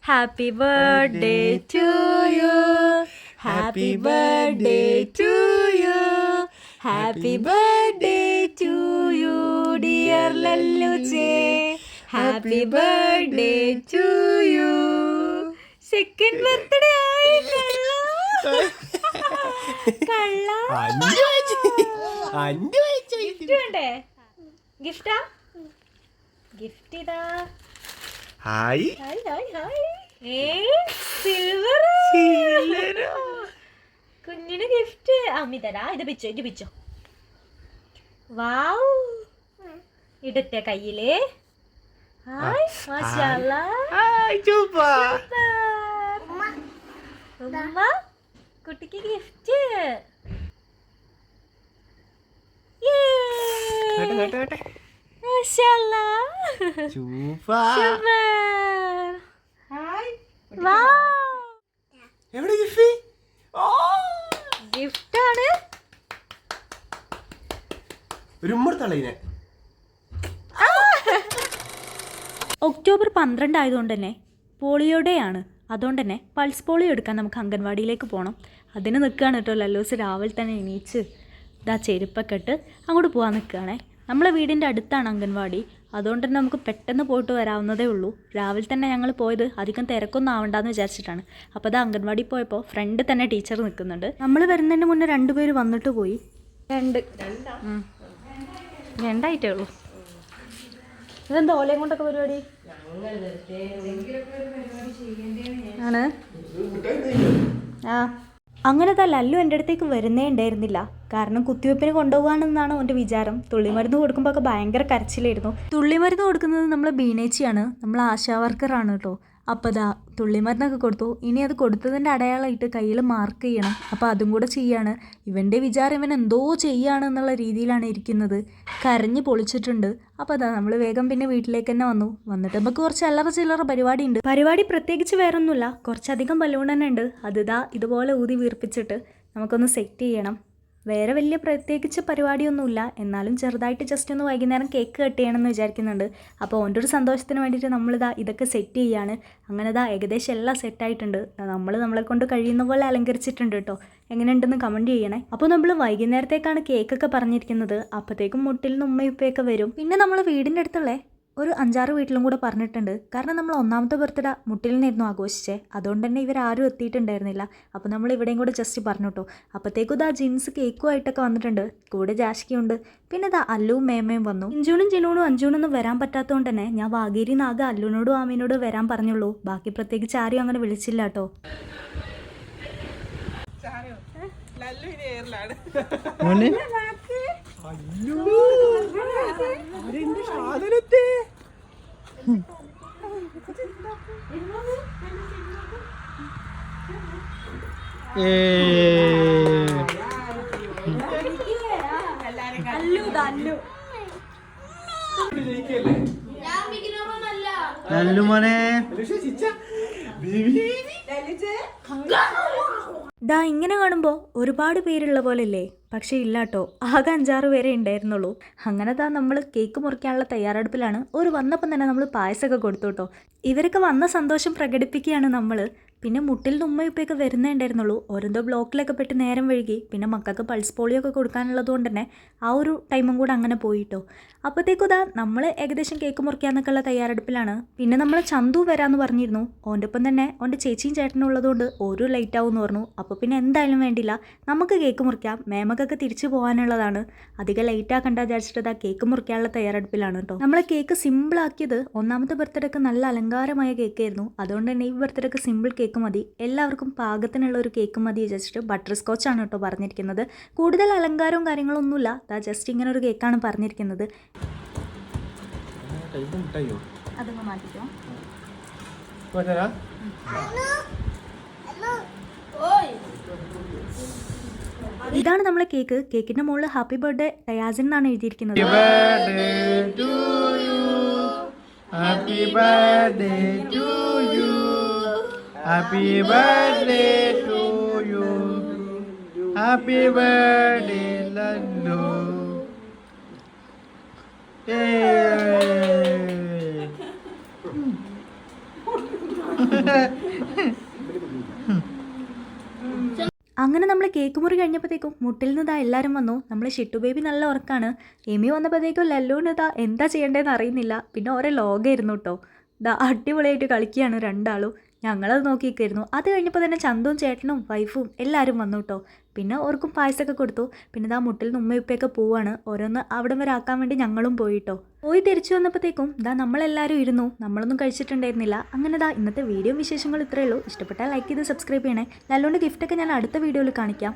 Happy birthday to you. Happy birthday to you. Happy birthday to you, dear Lalluche. Happy birthday to you. Second birthday ആയി കള്ള. Gift വേണ്ടേ? ഗിഫ്റ്റാ? Gift ഇതാ. Hi hi hi hi. Silver കുഞ്ഞിന് gift. അമിതരാ ഇത് പിച്ചോ. Wow, ഇടട്ടെ കയ്യില്. ഹായ് മാഷാഅല്ലാ. Hi super. ഉമ്മ കുട്ടിക്ക് ഗിഫ്റ്റ്. മാഷാഅല്ലാ സൂപ്പർ. Hi wow. എവിടെ ഗിഫ്റ്റ്? ഗിഫ്റ്റ് ആണ്. ഒരു ഉമ്മർത്തളയിനെ. ഒക്ടോബർ 12 ആയതുകൊണ്ട് തന്നെ പോളിയോ ഡേ ആണ്. അതുകൊണ്ട് തന്നെ പൾസ് പോളിയോ എടുക്കാൻ നമുക്ക് അംഗൻവാടിയിലേക്ക് പോകണം. അതിന് നിൽക്കുകയാണ് കേട്ടോ ലല്ലൂസ്. രാവിലെ തന്നെ എണീച്ച് ഇതാ ചെരുപ്പൊക്കെ ഇട്ട് അങ്ങോട്ട് പോകാൻ നിൽക്കുകയാണേ. നമ്മളെ വീടിൻ്റെ അടുത്താണ് അംഗൻവാടി. അതുകൊണ്ട് തന്നെ നമുക്ക് പെട്ടെന്ന് പോയിട്ട് വരാവുന്നതേ ഉള്ളൂ. രാവിലെ തന്നെ ഞങ്ങൾ പോയത് അധികം തിരക്കൊന്നും ആവണ്ടെന്ന് വിചാരിച്ചിട്ടാണ്. അപ്പോൾ അത് അംഗൻവാടി പോയപ്പോൾ ഫ്രണ്ട് തന്നെ ടീച്ചർ നിൽക്കുന്നുണ്ട്. നമ്മൾ വരുന്നതിന് മുന്നേ 2 പേര് വന്നിട്ട് പോയി. രണ്ടായിട്ടേ ഉള്ളൂ. ഇതെന്താ ഓലയും കൊണ്ടൊക്കെ പരിപാടി ആണ്? അങ്ങനത്തെ ലല്ലു എൻ്റെ അടുത്തേക്ക് വരുന്നേ ഉണ്ടായിരുന്നില്ല. കാരണം കുത്തിവെപ്പിന് കൊണ്ടുപോകാനെന്നാണ് എൻ്റെ വിചാരം. തുള്ളിമരുന്ന് കൊടുക്കുമ്പോൾ ഒക്കെ ഭയങ്കര കരച്ചിലായിരുന്നു. തുള്ളിമരുന്ന് കൊടുക്കുന്നത് നമ്മൾ ബീനേച്ചിയാണ്, നമ്മൾ ആശാ വർക്കറാണ് കേട്ടോ. അപ്പോൾ അതാ തുള്ളിമരുന്നൊക്കെ കൊടുത്തു. ഇനി അത് കൊടുത്തതിൻ്റെ അടയാളമായിട്ട് കയ്യിൽ മാർക്ക് ചെയ്യണം. അപ്പോൾ അതും കൂടെ ചെയ്യാണ്. ഇവൻ്റെ വിചാരം ഇവൻ എന്തോ ചെയ്യുകയാണെന്നുള്ള രീതിയിലാണ് ഇരിക്കുന്നത്. കരഞ്ഞ് പൊളിച്ചിട്ടുണ്ട്. അപ്പോൾ അതാ നമ്മൾ വേഗം പിന്നെ വീട്ടിലേക്ക് തന്നെ വന്നിട്ട് നമുക്ക് കുറച്ച് അല്ലറ ചില്ലറ പരിപാടി ഉണ്ട്. പരിപാടി പ്രത്യേകിച്ച് വേറൊന്നുമില്ല. കുറച്ചധികം ബലൂൺ തന്നെ ഉണ്ട്. അതിതാ ഇതുപോലെ ഊതി വീർപ്പിച്ചിട്ട് നമുക്കൊന്ന് സെറ്റ് ചെയ്യണം. വേറെ വലിയ പ്രത്യേകിച്ച് പരിപാടിയൊന്നുമില്ല. എന്നാലും ചെറുതായിട്ട് ജസ്റ്റ് ഒന്ന് വൈകുന്നേരം കേക്ക് കട്ട് ചെയ്യണമെന്ന് വിചാരിക്കുന്നുണ്ട്. അപ്പോൾ ഓൻ്റെ ഒരു സന്തോഷത്തിന് വേണ്ടിയിട്ട് നമ്മളിതാ ഇതൊക്കെ സെറ്റ് ചെയ്യാണ്. അങ്ങനെ ഇതാ ഏകദേശം എല്ലാം സെറ്റായിട്ടുണ്ട്. നമ്മളെ കൊണ്ട് കഴിയുന്ന പോലെ അലങ്കരിച്ചിട്ടുണ്ട് കേട്ടോ. എങ്ങനെയുണ്ടെന്ന് കമൻറ്റ് ചെയ്യണേ. അപ്പോൾ നമ്മൾ വൈകുന്നേരത്തേക്കാണ് കേക്കൊക്കെ പറഞ്ഞിരിക്കുന്നത്. അപ്പോഴത്തേക്കും മുട്ടിൽ നിന്ന് ഉമ്മയും ഉപ്പയൊക്കെ വരും. പിന്നെ നമ്മൾ വീടിൻ്റെ അടുത്തുള്ള ഒരു 5-6 വീട്ടിലും കൂടെ പറഞ്ഞിട്ടുണ്ട്. കാരണം നമ്മൾ 1ാമത്തെ ബർത്ത്ഡേ മുട്ടിൽ നിന്നായിരുന്നു ആഘോഷിച്ചേ. അതുകൊണ്ട് തന്നെ ഇവരാരും എത്തിയിട്ടുണ്ടായിരുന്നില്ല. അപ്പോൾ നമ്മൾ ഇവിടെയും കൂടെ ജസ്റ്റ് പറഞ്ഞു കേട്ടോ. അപ്പോഴത്തേക്കും ഇതാ ജീൻസ് കേക്കുമായിട്ടൊക്കെ വന്നിട്ടുണ്ട്. കൂടെ ജാഷ്കിയുണ്ട്. പിന്നെ ഇതാ അല്ലുവും മേമയും വന്നു. ഇഞ്ചൂണും ജിനൂണും അഞ്ചൂണൊന്നും വരാൻ പറ്റാത്തതുകൊണ്ട് തന്നെ ഞാൻ വാഗേരിന്ന് ആകെ അല്ലുവിനോടും ആമീനോടും വരാൻ പറഞ്ഞുള്ളൂ. ബാക്കി പ്രത്യേകിച്ച് ആരും അങ്ങനെ വിളിച്ചില്ല കേട്ടോ. ദാ ഇങ്ങനെ കാണുമ്പോൾ ഒരുപാട് പേരുള്ള പോലെയല്ലേ? പക്ഷേ ഇല്ല കേട്ടോ, ആകെ 5-6 പേരെ ഉണ്ടായിരുന്നുള്ളൂ. അങ്ങനെ ദാ നമ്മൾ കേക്ക് മുറിക്കാനുള്ള തയ്യാറെടുപ്പിലാണ്. വന്നപ്പം തന്നെ നമ്മൾ പായസമൊക്കെ കൊടുത്തു കേട്ടോ. ഇവരൊക്കെ വന്ന സന്തോഷം പ്രകടിപ്പിക്കുകയാണ് നമ്മൾ. പിന്നെ മുട്ടിൽ നിന്ന് ഉമ്മയൊക്കെ വരുന്നേ ഉണ്ടായിരുന്നുള്ളൂ. ഓരോന്തോ ബ്ലോക്കിലൊക്കെ പെട്ട് നേരം വഴുകി. പിന്നെ മക്കൾക്ക് പൾസ് പോളിയോ ഒക്കെ കൊടുക്കാനുള്ളത് കൊണ്ട് തന്നെ ആ ഒരു ടൈമും കൂടെ അങ്ങനെ പോയിട്ടോ. അപ്പോഴത്തേക്കും ഇതാ നമ്മൾ ഏകദേശം കേക്ക് മുറിക്കാന്നൊക്കെയുള്ള തയ്യാറെടുപ്പിലാണ്. പിന്നെ നമ്മൾ ചന്തു വരാമെന്ന് പറഞ്ഞിരുന്നു. ഓൻ്റെ ഒപ്പം തന്നെ ഓൻ്റെ ചേച്ചിയും ചേട്ടനും ഉള്ളതുകൊണ്ട് ഒരു ലേറ്റ് ആവുമെന്ന് പറഞ്ഞു. അപ്പോൾ പിന്നെ എന്തായാലും വേണ്ടില്ല, നമുക്ക് കേക്ക് മുറിക്കാം. മേമക്കൊക്കെ തിരിച്ചു പോകാനുള്ളതാണ്. അധികം ലേറ്റ് ആക്കണ്ട വിചാരിച്ചിട്ട് ഇതാ കേക്ക് മുറിക്കാനുള്ള തയ്യാറെടുപ്പിലാണ് കേട്ടോ. നമ്മൾ കേക്ക് സിമ്പിളാക്കിയത് 1ാമത്തെ ബർത്ത്ഡേക്ക് നല്ല അലങ്കാരമായ കേക്കായിരുന്നു. അതുകൊണ്ട് തന്നെ ഈ ബർത്ത്ഡേക്ക് സിമ്പിൾ കേക്ക് മതി, എല്ലാവർക്കും പാകത്തിനുള്ള ഒരു കേക്ക് മതി വിചാരിച്ചിട്ട് ബട്ടർ സ്കോച്ചാണ് കേട്ടോ പറഞ്ഞിരിക്കുന്നത്. കൂടുതൽ അലങ്കാരവും കാര്യങ്ങളൊന്നുമില്ല. ജസ്റ്റ് ഇങ്ങനെ ഒരു കേക്കാണ് പറഞ്ഞിരിക്കുന്നത്. അതൊന്ന് മാറ്റിക്കോ. ഇതാണ് നമ്മളെ കേക്ക്. കേക്കിന്റെ മുകളിൽ ഹാപ്പി ബർത്ത്ഡേ ടയാസിൻ എന്നാണ് എഴുതിയിരിക്കുന്നത്. Happy birthday to you. Happy birthday to you. Happy birthday Lallu. Yay. അങ്ങനെ നമ്മൾ കേക്ക് മുറി കഴിഞ്ഞപ്പോഴത്തേക്കും മുട്ടിൽ നിന്ന് ഇതാ എല്ലാവരും വന്നു. നമ്മൾ ഷിട്ടു ബേബി നല്ല ഉറക്കാണ്. എമി വന്നപ്പോഴത്തേക്കും ലല്ലുവിന് ഇതാ എന്താ ചെയ്യേണ്ടതെന്ന് അറിയുന്നില്ല. പിന്നെ ഓരോ ലോകമായിരുന്നു കേട്ടോ. ഇതാ അടിപൊളിയായിട്ട് കളിക്കുകയാണ് രണ്ടാളും. ഞങ്ങളത് നോക്കിയിരിക്കുമായിരുന്നു. അത് കഴിഞ്ഞപ്പോൾ തന്നെ ചന്തുവും ചേട്ടനും വൈഫും എല്ലാവരും വന്നു കേട്ടോ. പിന്നെ ഓർക്കും പായസമൊക്കെ കൊടുത്തു. പിന്നെ ഇതാ മുട്ടിൽ നിന്ന് ഉമ്മയുപ്പയൊക്കെ പോവാണ്. ഓരോന്ന് അവിടം വരെ ആക്കാൻ വേണ്ടി ഞങ്ങളും പോയിട്ടോ. പോയി തിരിച്ചു വന്നപ്പോഴത്തേക്കും ഇതാ നമ്മളെല്ലാവരും ഇരുന്നു. നമ്മളൊന്നും കഴിച്ചിട്ടുണ്ടായിരുന്നില്ല. അങ്ങനെ ഇതാ ഇന്നത്തെ വീഡിയോ വിശേഷങ്ങൾ ഇത്രയേ ഉള്ളൂ. ഇഷ്ടപ്പെട്ടാൽ ലൈക്ക് ചെയ്ത് സബ്സ്ക്രൈബ് ചെയ്യണേ. ലല്ലുവിൻ്റെ ഗിഫ്റ്റൊക്കെ ഞാൻ അടുത്ത വീഡിയോയിൽ കാണിക്കാം.